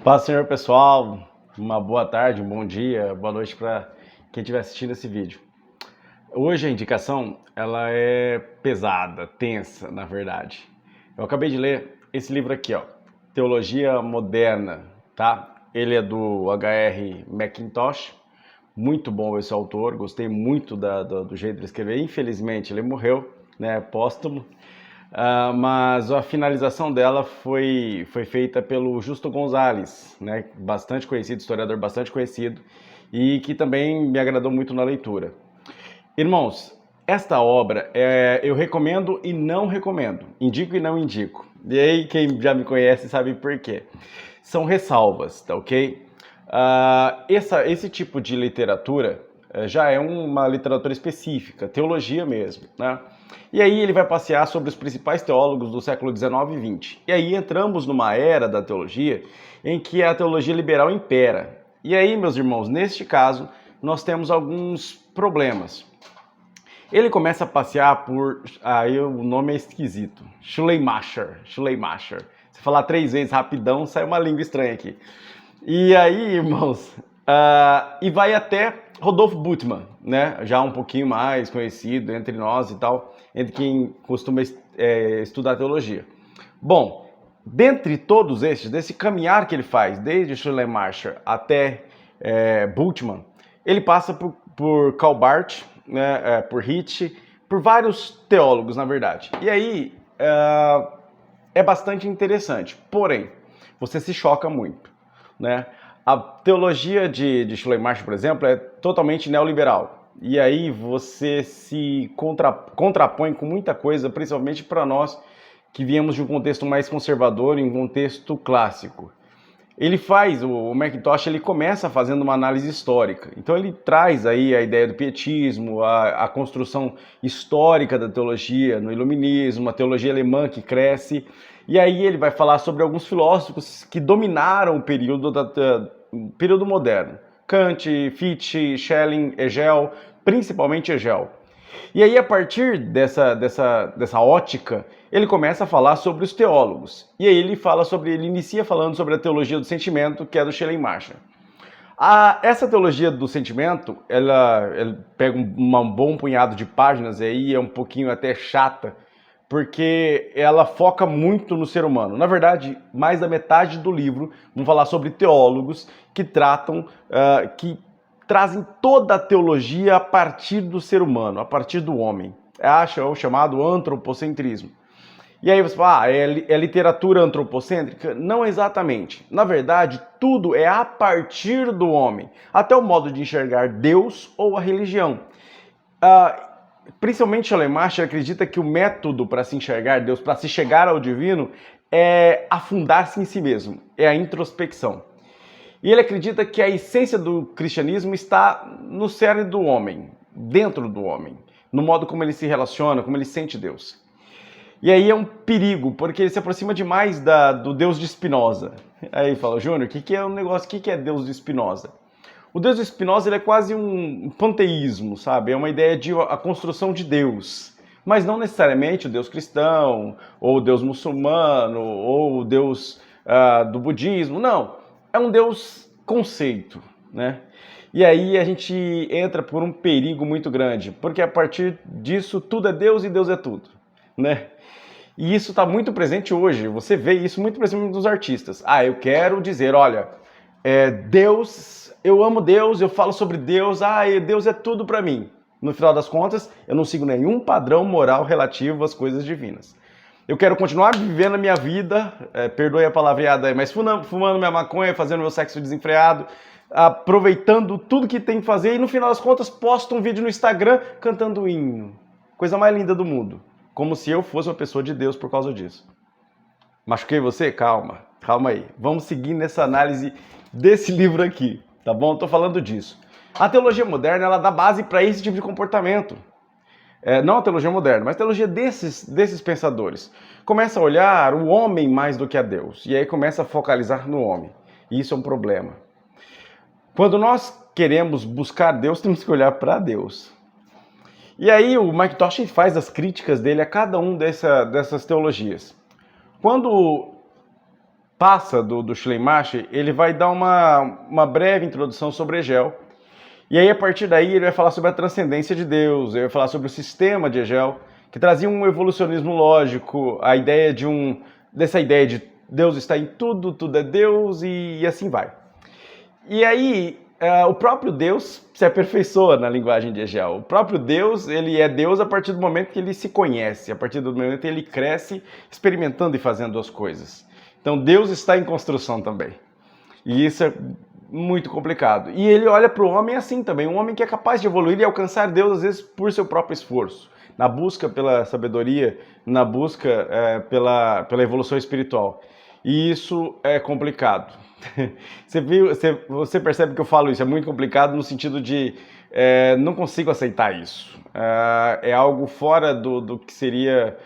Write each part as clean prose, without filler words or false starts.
Paz, Senhor, pessoal. Uma boa tarde, um bom dia, boa noite para quem estiver assistindo esse vídeo. Hoje a indicação ela é pesada, tensa, na verdade. Eu acabei de ler esse livro aqui, ó, Teologia Moderna, tá? Ele é do H.R. Mackintosh. Muito bom esse autor, gostei muito do jeito de escrever. Infelizmente ele morreu, né, póstumo. Mas a finalização dela foi feita pelo Justo Gonzalez, né, bastante conhecido, historiador bastante conhecido, e que também me agradou muito na leitura. Irmãos, esta obra eu recomendo e não recomendo, indico e não indico. E aí quem já me conhece sabe por quê. São ressalvas, tá ok? Esse tipo de literatura já é uma literatura específica, teologia mesmo, né? E aí ele vai passear sobre os principais teólogos do século XIX e XX. E aí entramos numa era da teologia em que a teologia liberal impera. E aí, meus irmãos, neste caso, nós temos alguns problemas. Ele começa a passear por... Aí o nome é esquisito. Schleiermacher. Se falar 3 vezes rapidão, sai uma língua estranha aqui. E aí, irmãos, e vai até Rodolfo Bultmann, né? Já um pouquinho mais conhecido entre nós e tal, entre quem costuma estudar teologia. Bom, dentre todos estes, desse caminhar que ele faz, desde Schleiermacher até Bultmann, ele passa por Karl Barth, né, por Ritchie, por vários teólogos, na verdade. E aí é bastante interessante, porém, você se choca muito, né? A teologia de Schleiermacher, por exemplo, é totalmente neoliberal. E aí você se contrapõe com muita coisa, principalmente para nós que viemos de um contexto mais conservador, em um contexto clássico. O Mackintosh, ele começa fazendo uma análise histórica. Então ele traz aí a ideia do pietismo, a construção histórica da teologia no iluminismo, a teologia alemã que cresce. E aí ele vai falar sobre alguns filósofos que dominaram o período moderno. Kant, Fichte, Schelling, Hegel, principalmente Hegel. E aí, a partir dessa ótica, ele começa a falar sobre os teólogos. E aí ele inicia falando sobre a teologia do sentimento, que é do Schleiermacher. Essa teologia do sentimento, ela pega um bom punhado de páginas, e aí é um pouquinho até chata, porque ela foca muito no ser humano. Na verdade, mais da metade do livro vão falar sobre teólogos que que trazem toda a teologia a partir do ser humano, a partir do homem. É o chamado antropocentrismo. E aí você fala, é literatura antropocêntrica? Não exatamente. Na verdade, tudo é a partir do homem, até o modo de enxergar Deus ou a religião. Principalmente Schleiermacher acredita que o método para se enxergar Deus, para se chegar ao divino, é afundar-se em si mesmo, é a introspecção. E ele acredita que a essência do cristianismo está no cerne do homem, dentro do homem, no modo como ele se relaciona, como ele sente Deus. E aí é um perigo, porque ele se aproxima demais do Deus de Spinoza. Aí fala, Júnior, o que é o negócio, o que é Deus de Spinoza? O Deus de Spinoza ele é quase um panteísmo, sabe? É uma ideia de a construção de Deus. Mas não necessariamente o Deus cristão, ou o Deus muçulmano, ou o Deus do budismo, não. É um Deus conceito, né? E aí a gente entra por um perigo muito grande, porque a partir disso tudo é Deus e Deus é tudo, né? E isso está muito presente hoje, você vê isso muito presente nos artistas. Eu quero dizer, olha, Deus, eu amo Deus, eu falo sobre Deus, Deus é tudo para mim. No final das contas, eu não sigo nenhum padrão moral relativo às coisas divinas. Eu quero continuar vivendo a minha vida, perdoe a palavreada aí, mas fumando minha maconha, fazendo meu sexo desenfreado, aproveitando tudo que tem que fazer e no final das contas posto um vídeo no Instagram cantando hino. Coisa mais linda do mundo. Como se eu fosse uma pessoa de Deus por causa disso. Machuquei você? Calma aí. Vamos seguir nessa análise desse livro aqui, tá bom? Tô falando disso. A teologia moderna, ela dá base para esse tipo de comportamento. Não a teologia moderna, mas a teologia desses pensadores. Começa a olhar o homem mais do que a Deus. E aí começa a focalizar no homem. E isso é um problema. Quando nós queremos buscar Deus, temos que olhar para Deus. E aí o Mackintosh faz as críticas dele a cada um dessas teologias. Quando passa do Schleiermacher, ele vai dar uma breve introdução sobre Hegel. E aí, a partir daí, ele vai falar sobre a transcendência de Deus, ele vai falar sobre o sistema de Hegel, que trazia um evolucionismo lógico, a ideia dessa ideia de Deus está em tudo, tudo é Deus e assim vai. E aí, o próprio Deus se aperfeiçoa na linguagem de Hegel. O próprio Deus, ele é Deus a partir do momento que ele se conhece, a partir do momento que ele cresce experimentando e fazendo as coisas. Então, Deus está em construção também. E isso é muito complicado. E ele olha para o homem assim também, um homem que é capaz de evoluir e alcançar Deus, às vezes, por seu próprio esforço, na busca pela sabedoria, na busca pela evolução espiritual. E isso é complicado. Você percebe que eu falo isso, é muito complicado no sentido de não consigo aceitar isso. É algo fora do que seria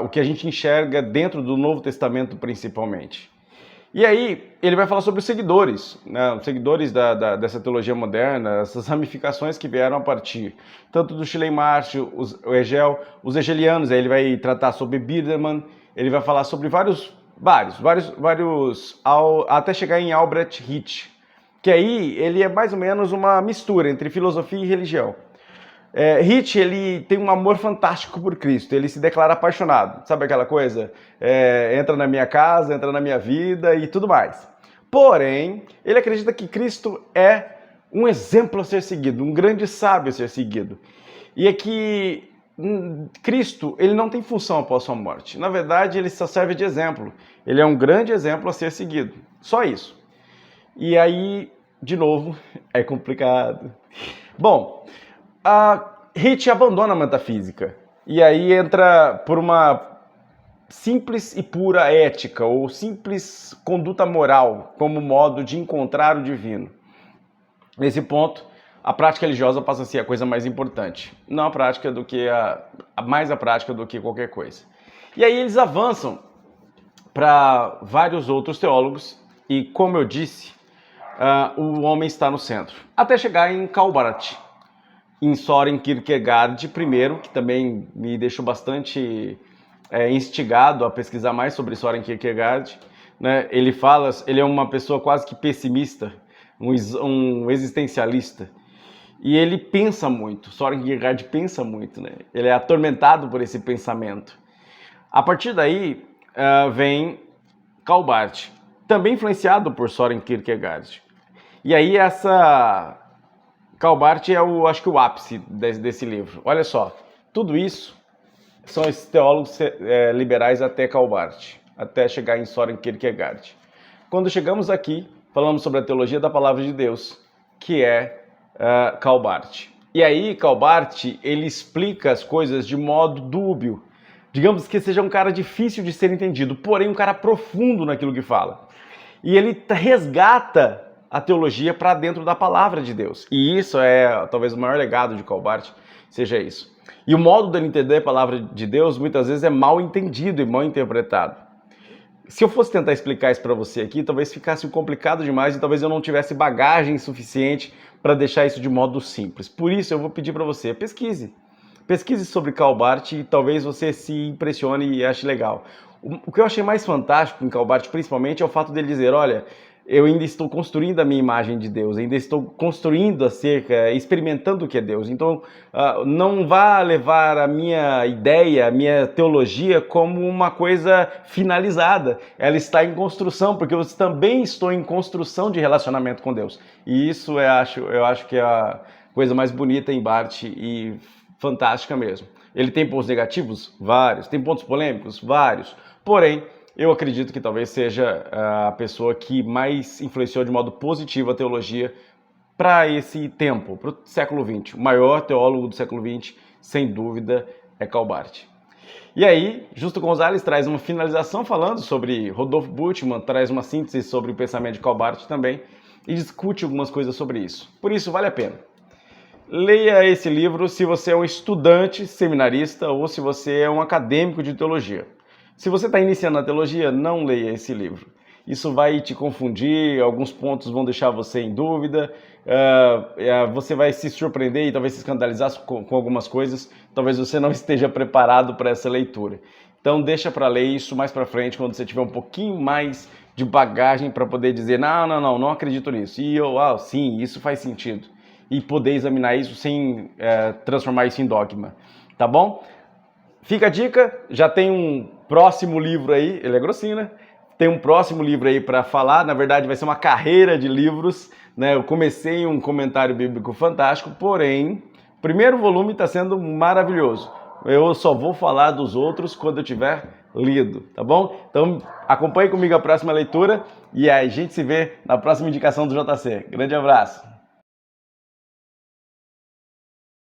o que a gente enxerga dentro do Novo Testamento, principalmente. E aí, ele vai falar sobre os seguidores, né? Os seguidores dessa teologia moderna, essas ramificações que vieram a partir, tanto do Schleiermacher, o Hegel, os hegelianos, aí ele vai tratar sobre Biderman, ele vai falar sobre vários, até chegar em Albrecht Hitch, que aí ele é mais ou menos uma mistura entre filosofia e religião. Hitch, ele tem um amor fantástico por Cristo, ele se declara apaixonado, sabe aquela coisa? Entra na minha casa, entra na minha vida e tudo mais. Porém, ele acredita que Cristo é um exemplo a ser seguido, um grande sábio a ser seguido. E é que Cristo, ele não tem função após sua morte. Na verdade, ele só serve de exemplo. Ele é um grande exemplo a ser seguido. Só isso. E aí, de novo, é complicado. Bom, Hitch abandona a metafísica e aí entra por uma simples e pura ética ou simples conduta moral como modo de encontrar o divino. Nesse ponto, a prática religiosa passa a ser a coisa mais importante, não a prática do que mais a prática do que qualquer coisa. E aí eles avançam para vários outros teólogos e, como eu disse, o homem está no centro, até chegar em Karl Barth, em Søren Kierkegaard primeiro, que também me deixou bastante instigado a pesquisar mais sobre Søren Kierkegaard, né? Ele é uma pessoa quase que pessimista, um existencialista, e ele pensa muito, Søren Kierkegaard pensa muito, né? Ele é atormentado por esse pensamento. A partir daí vem Karl Barth, também influenciado por Søren Kierkegaard. E aí Karl Barth acho que o ápice desse livro. Olha só, tudo isso são esses teólogos liberais até Karl Barth, até chegar em Søren Kierkegaard. Quando chegamos aqui, falamos sobre a teologia da palavra de Deus, que é Karl Barth. E aí, Karl Barth, ele explica as coisas de modo dúbio. Digamos que seja um cara difícil de ser entendido, porém um cara profundo naquilo que fala. E ele resgata a teologia para dentro da palavra de Deus. E isso é talvez o maior legado de Karl Barth, seja isso. E o modo dele entender a palavra de Deus muitas vezes é mal entendido e mal interpretado. Se eu fosse tentar explicar isso para você aqui, talvez ficasse complicado demais e talvez eu não tivesse bagagem suficiente para deixar isso de modo simples. Por isso eu vou pedir para você, pesquise. Pesquise sobre Karl Barth e talvez você se impressione e ache legal. O que eu achei mais fantástico em Karl Barth, principalmente, é o fato dele dizer, olha, eu ainda estou construindo a minha imagem de Deus, ainda estou construindo experimentando o que é Deus. Então, não vá levar a minha ideia, a minha teologia como uma coisa finalizada. Ela está em construção, porque eu também estou em construção de relacionamento com Deus. E isso eu acho que é a coisa mais bonita em Barth e fantástica mesmo. Ele tem pontos negativos? Vários. Tem pontos polêmicos? Vários. Porém, eu acredito que talvez seja a pessoa que mais influenciou de modo positivo a teologia para esse tempo, para o século XX. O maior teólogo do século XX, sem dúvida, é Karl Barth. E aí, Justo Gonzalez traz uma finalização falando sobre Rodolfo Bultmann, traz uma síntese sobre o pensamento de Karl Barth também e discute algumas coisas sobre isso. Por isso, vale a pena. Leia esse livro se você é um estudante seminarista ou se você é um acadêmico de teologia. Se você está iniciando na teologia, não leia esse livro. Isso vai te confundir, alguns pontos vão deixar você em dúvida, você vai se surpreender e talvez se escandalizar com algumas coisas, talvez você não esteja preparado para essa leitura. Então deixa para ler isso mais para frente, quando você tiver um pouquinho mais de bagagem para poder dizer, não acredito nisso. E eu, sim, isso faz sentido. E poder examinar isso sem transformar isso em dogma, tá bom? Fica a dica, já tem um próximo livro aí, ele é grossinho, né? Tem um próximo livro aí para falar, na verdade vai ser uma carreira de livros, né? Eu comecei um comentário bíblico fantástico, porém, o primeiro volume está sendo maravilhoso. Eu só vou falar dos outros quando eu tiver lido, tá bom? Então acompanhe comigo a próxima leitura e a gente se vê na próxima indicação do JC. Grande abraço!